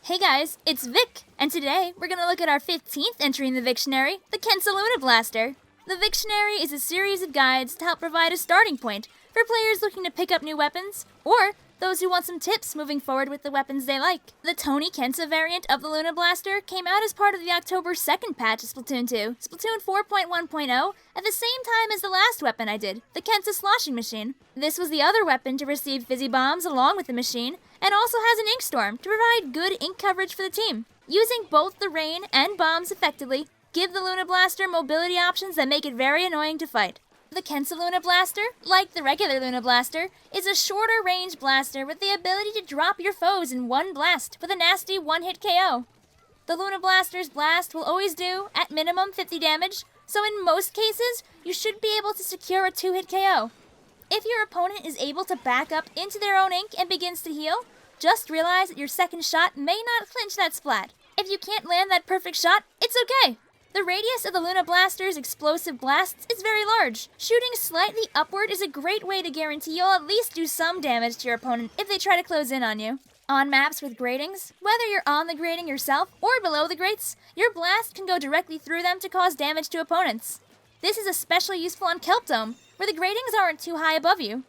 Hey guys, it's Vic, and today we're going to look at our 15th entry in the Victionary, the Kensa Luna Blaster. The Victionary is a series of guides to help provide a starting point for players looking to pick up new weapons, or those who want some tips moving forward with the weapons they like. The Tony Kensa variant of the Luna Blaster came out as part of the October 2nd patch of Splatoon 2, Splatoon 4.1.0, at the same time as the last weapon I did, the Kensa Sloshing Machine. This was the other weapon to receive Fizzy Bombs along with the machine, and also has an Inkstorm to provide good ink coverage for the team. Using both the rain and bombs effectively give the Luna Blaster mobility options that make it very annoying to fight. The Kensa Luna Blaster, like the regular Luna Blaster, is a shorter range blaster with the ability to drop your foes in one blast with a nasty one-hit KO. The Luna Blaster's blast will always do, at minimum, 50 damage, so in most cases, you should be able to secure a 2-hit KO. If your opponent is able to back up into their own ink and begins to heal, just realize that your second shot may not clinch that splat. If you can't land that perfect shot, it's okay. The radius of the Luna Blaster's explosive blasts is very large. Shooting slightly upward is a great way to guarantee you'll at least do some damage to your opponent if they try to close in on you. On maps with gratings, whether you're on the grating yourself or below the grates, your blast can go directly through them to cause damage to opponents. This is especially useful on Kelp Dome, where the gratings aren't too high above you.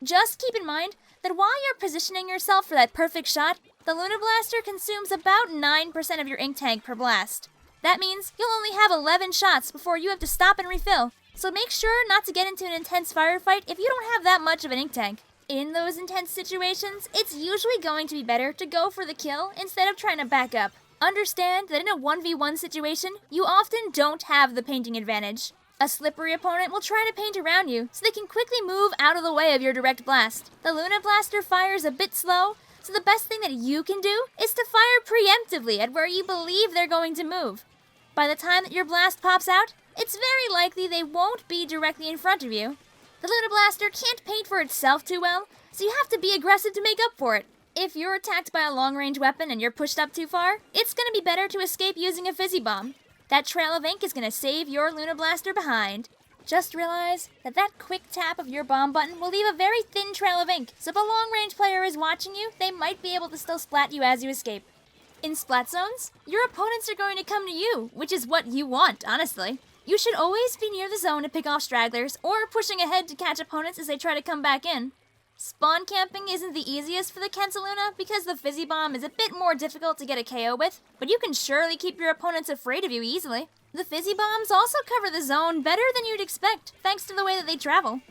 Just keep in mind that while you're positioning yourself for that perfect shot, the Luna Blaster consumes about 9% of your ink tank per blast. That means you'll only have 11 shots before you have to stop and refill, so make sure not to get into an intense firefight if you don't have that much of an ink tank. In those intense situations, it's usually going to be better to go for the kill instead of trying to back up. Understand that in a 1v1 situation, you often don't have the painting advantage. A slippery opponent will try to paint around you, so they can quickly move out of the way of your direct blast. The Luna Blaster fires a bit slow, so the best thing that you can do is to fire preemptively at where you believe they're going to move. By the time that your blast pops out, it's very likely they won't be directly in front of you. The Luna Blaster can't paint for itself too well, so you have to be aggressive to make up for it. If you're attacked by a long-range weapon and you're pushed up too far, it's going to be better to escape using a Fizzy Bomb. That trail of ink is going to save your Luna Blaster behind. Just realize that that quick tap of your bomb button will leave a very thin trail of ink, so if a long-range player is watching you, they might be able to still splat you as you escape. In Splat Zones, your opponents are going to come to you, which is what you want, honestly. You should always be near the zone to pick off stragglers, or pushing ahead to catch opponents as they try to come back in. Spawn camping isn't the easiest for the Kensa Luna because the Fizzy Bomb is a bit more difficult to get a KO with, but you can surely keep your opponents afraid of you easily. The Fizzy Bombs also cover the zone better than you'd expect, thanks to the way that they travel.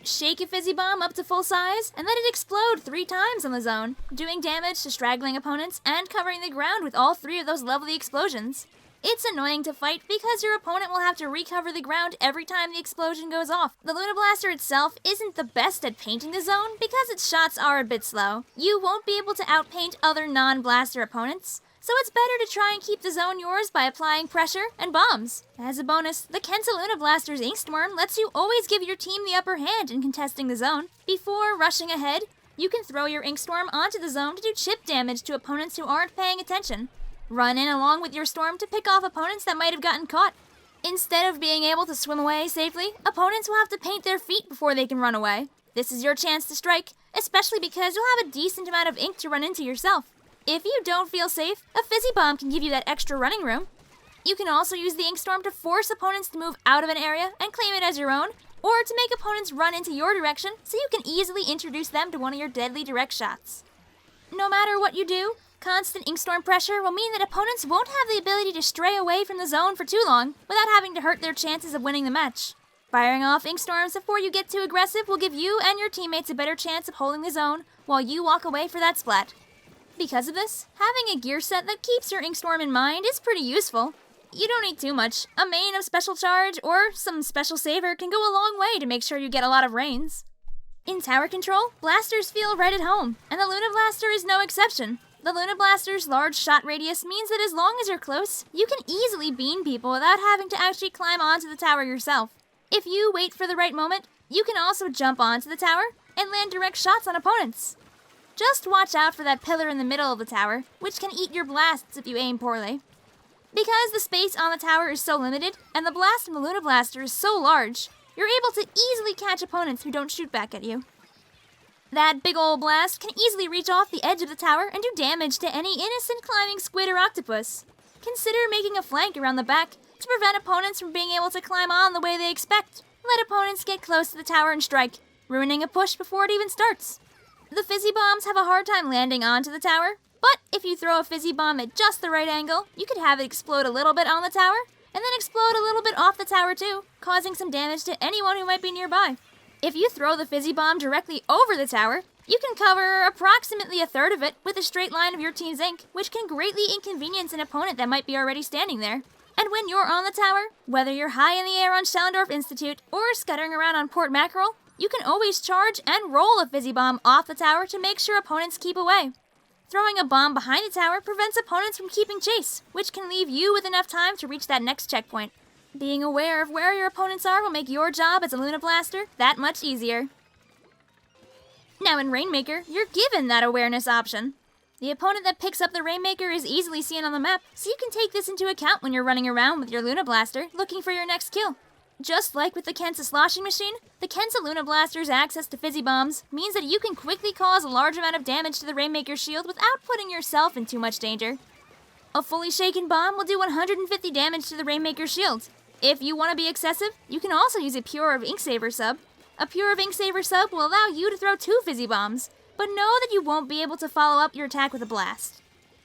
Shake a Fizzy Bomb up to full size, and let it explode 3 times on the zone, doing damage to straggling opponents and covering the ground with all 3 of those lovely explosions. It's annoying to fight because your opponent will have to recover the ground every time the explosion goes off. The Luna Blaster itself isn't the best at painting the zone because its shots are a bit slow. You won't be able to outpaint other non-blaster opponents, so it's better to try and keep the zone yours by applying pressure and bombs. As a bonus, the Kensa Luna Blaster's Inkstorm lets you always give your team the upper hand in contesting the zone. Before rushing ahead, you can throw your Inkstorm onto the zone to do chip damage to opponents who aren't paying attention. Run in along with your storm to pick off opponents that might have gotten caught. Instead of being able to swim away safely, opponents will have to paint their feet before they can run away. This is your chance to strike, especially because you'll have a decent amount of ink to run into yourself. If you don't feel safe, a Fizzy Bomb can give you that extra running room. You can also use the Inkstorm to force opponents to move out of an area and claim it as your own, or to make opponents run into your direction so you can easily introduce them to one of your deadly direct shots. No matter what you do, constant Inkstorm pressure will mean that opponents won't have the ability to stray away from the zone for too long without having to hurt their chances of winning the match. Firing off Inkstorms before you get too aggressive will give you and your teammates a better chance of holding the zone while you walk away for that splat. Because of this, having a gear set that keeps your Inkstorm in mind is pretty useful. You don't need too much. A main of special charge or some special saver can go a long way to make sure you get a lot of rains. In tower control, blasters feel right at home, and the Luna Blaster is no exception. The Luna Blaster's large shot radius means that as long as you're close, you can easily beam people without having to actually climb onto the tower yourself. If you wait for the right moment, you can also jump onto the tower and land direct shots on opponents. Just watch out for that pillar in the middle of the tower, which can eat your blasts if you aim poorly. Because the space on the tower is so limited, and the blast from the Luna Blaster is so large, you're able to easily catch opponents who don't shoot back at you. That big ol' blast can easily reach off the edge of the tower and do damage to any innocent climbing squid or octopus. Consider making a flank around the back to prevent opponents from being able to climb on the way they expect. Let opponents get close to the tower and strike, ruining a push before it even starts. The Fizzy Bombs have a hard time landing onto the tower, but if you throw a Fizzy Bomb at just the right angle, you could have it explode a little bit on the tower, and then explode a little bit off the tower too, causing some damage to anyone who might be nearby. If you throw the Fizzy Bomb directly over the tower, you can cover approximately a third of it with a straight line of your team's ink, which can greatly inconvenience an opponent that might be already standing there. And when you're on the tower, whether you're high in the air on Schellendorf Institute or scuttering around on Port Mackerel, you can always charge and roll a Fizzy Bomb off the tower to make sure opponents keep away. Throwing a bomb behind the tower prevents opponents from keeping chase, which can leave you with enough time to reach that next checkpoint. Being aware of where your opponents are will make your job as a Luna Blaster that much easier. Now in Rainmaker, you're given that awareness option. The opponent that picks up the Rainmaker is easily seen on the map, so you can take this into account when you're running around with your Luna Blaster looking for your next kill. Just like with the Kensa Sloshing Machine, the Kensa Luna Blaster's access to Fizzy Bombs means that you can quickly cause a large amount of damage to the Rainmaker's shield without putting yourself in too much danger. A fully shaken bomb will do 150 damage to the Rainmaker's shield. If you want to be excessive, you can also use a Pure of Inksaver sub. A Pure of Inksaver sub will allow you to throw 2 Fizzy Bombs, but know that you won't be able to follow up your attack with a blast.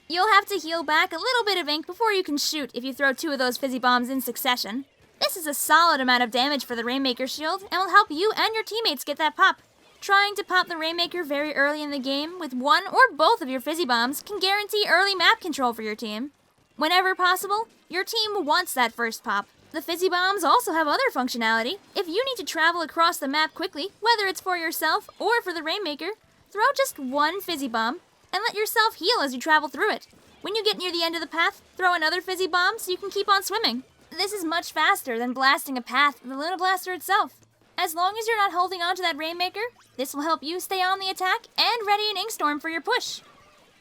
You'll have to heal back a little bit of ink before you can shoot if you throw 2 of those Fizzy Bombs in succession. This is a solid amount of damage for the Rainmaker shield and will help you and your teammates get that pop. Trying to pop the Rainmaker very early in the game with 1 or both of your Fizzy Bombs can guarantee early map control for your team. Whenever possible, your team wants that first pop. The Fizzy Bombs also have other functionality. If you need to travel across the map quickly, whether it's for yourself or for the Rainmaker, throw just 1 Fizzy Bomb and let yourself heal as you travel through it. When you get near the end of the path, throw another Fizzy Bomb so you can keep on swimming. This is much faster than blasting a path with the Luna Blaster itself. As long as you're not holding on to that Rainmaker, this will help you stay on the attack and ready an Inkstorm for your push.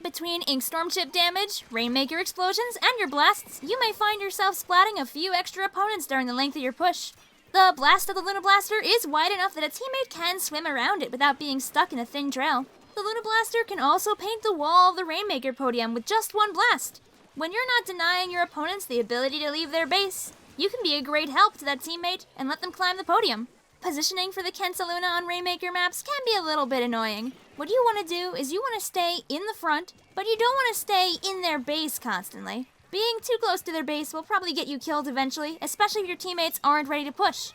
Between Inkstorm chip damage, Rainmaker explosions, and your blasts, you may find yourself splatting a few extra opponents during the length of your push. The blast of the Luna Blaster is wide enough that a teammate can swim around it without being stuck in a thin trail. The Luna Blaster can also paint the wall of the Rainmaker podium with just 1 blast. When you're not denying your opponents the ability to leave their base, you can be a great help to that teammate and let them climb the podium. Positioning for the Kensa Luna on Rainmaker maps can be a little bit annoying. What you want to do is you want to stay in the front, but you don't want to stay in their base constantly. Being too close to their base will probably get you killed eventually, especially if your teammates aren't ready to push.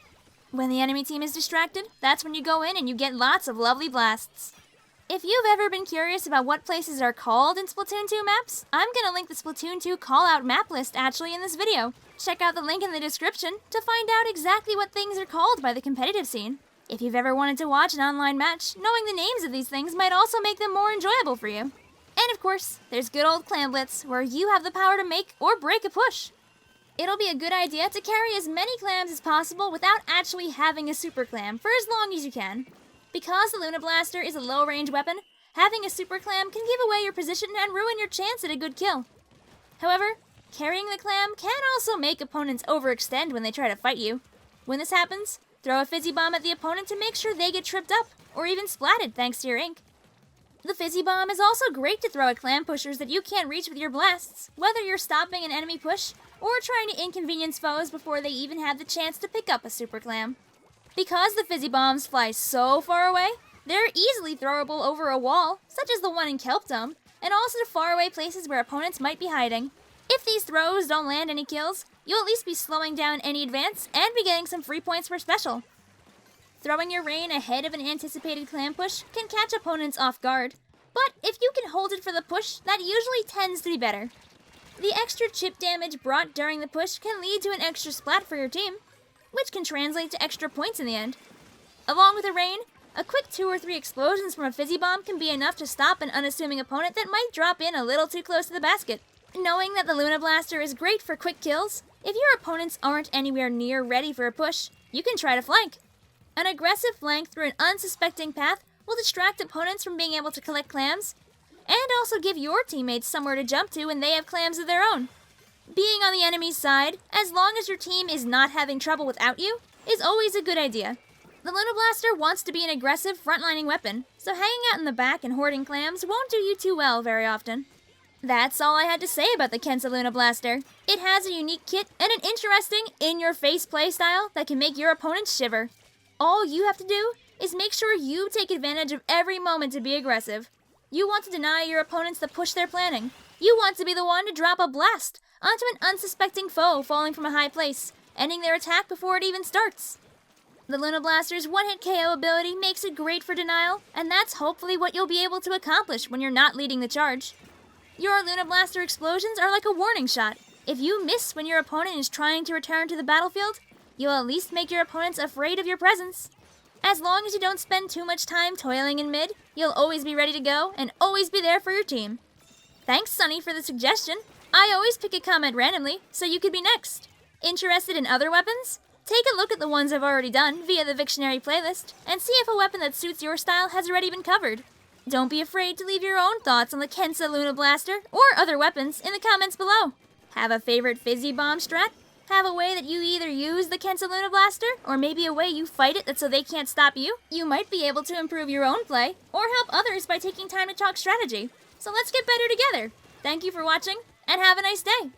When the enemy team is distracted, that's when you go in and you get lots of lovely blasts. If you've ever been curious about what places are called in Splatoon 2 maps, I'm going to link the Splatoon 2 call-out map list actually in this video. Check out the link in the description to find out exactly what things are called by the competitive scene. If you've ever wanted to watch an online match, knowing the names of these things might also make them more enjoyable for you. And of course, there's good old Clam Blitz, where you have the power to make or break a push. It'll be a good idea to carry as many clams as possible without actually having a super clam for as long as you can. Because the Luna Blaster is a low-range weapon, having a super clam can give away your position and ruin your chance at a good kill. However, carrying the clam can also make opponents overextend when they try to fight you. When this happens, throw a Fizzy Bomb at the opponent to make sure they get tripped up, or even splatted thanks to your ink. The Fizzy Bomb is also great to throw at clam pushers that you can't reach with your blasts, whether you're stopping an enemy push or trying to inconvenience foes before they even have the chance to pick up a super clam. Because the Fizzy Bombs fly so far away, they're easily throwable over a wall, such as the one in Kelp Dome, and also to faraway places where opponents might be hiding. If these throws don't land any kills, you'll at least be slowing down any advance and be getting some free points for special. Throwing your rain ahead of an anticipated clam push can catch opponents off guard, but if you can hold it for the push, that usually tends to be better. The extra chip damage brought during the push can lead to an extra splat for your team, which can translate to extra points in the end. Along with the rain, a quick 2 or 3 explosions from a Fizzy Bomb can be enough to stop an unassuming opponent that might drop in a little too close to the basket. Knowing that the Luna Blaster is great for quick kills, if your opponents aren't anywhere near ready for a push, you can try to flank. An aggressive flank through an unsuspecting path will distract opponents from being able to collect clams, and also give your teammates somewhere to jump to when they have clams of their own. Being on the enemy's side, as long as your team is not having trouble without you, is always a good idea. The Luna Blaster wants to be an aggressive frontlining weapon, so hanging out in the back and hoarding clams won't do you too well very often. That's all I had to say about the Kensa Luna Blaster. It has a unique kit and an interesting, in-your-face playstyle that can make your opponents shiver. All you have to do is make sure you take advantage of every moment to be aggressive. You want to deny your opponents the push they're planning. You want to be the one to drop a blast onto an unsuspecting foe falling from a high place, ending their attack before it even starts. The Luna Blaster's one-hit KO ability makes it great for denial, and that's hopefully what you'll be able to accomplish when you're not leading the charge. Your Luna Blaster explosions are like a warning shot. If you miss when your opponent is trying to return to the battlefield, you'll at least make your opponents afraid of your presence. As long as you don't spend too much time toiling in mid, you'll always be ready to go and always be there for your team. Thanks, Sunny, for the suggestion. I always pick a comment randomly, so you could be next. Interested in other weapons? Take a look at the ones I've already done via the Victionary playlist, and see if a weapon that suits your style has already been covered. Don't be afraid to leave your own thoughts on the Kensa Luna Blaster or other weapons in the comments below. Have a favorite Fizzy Bomb strat? Have a way that you either use the Kensa Luna Blaster, or maybe a way you fight it so they can't stop you? You might be able to improve your own play, or help others by taking time to talk strategy. So let's get better together. Thank you for watching, and have a nice day!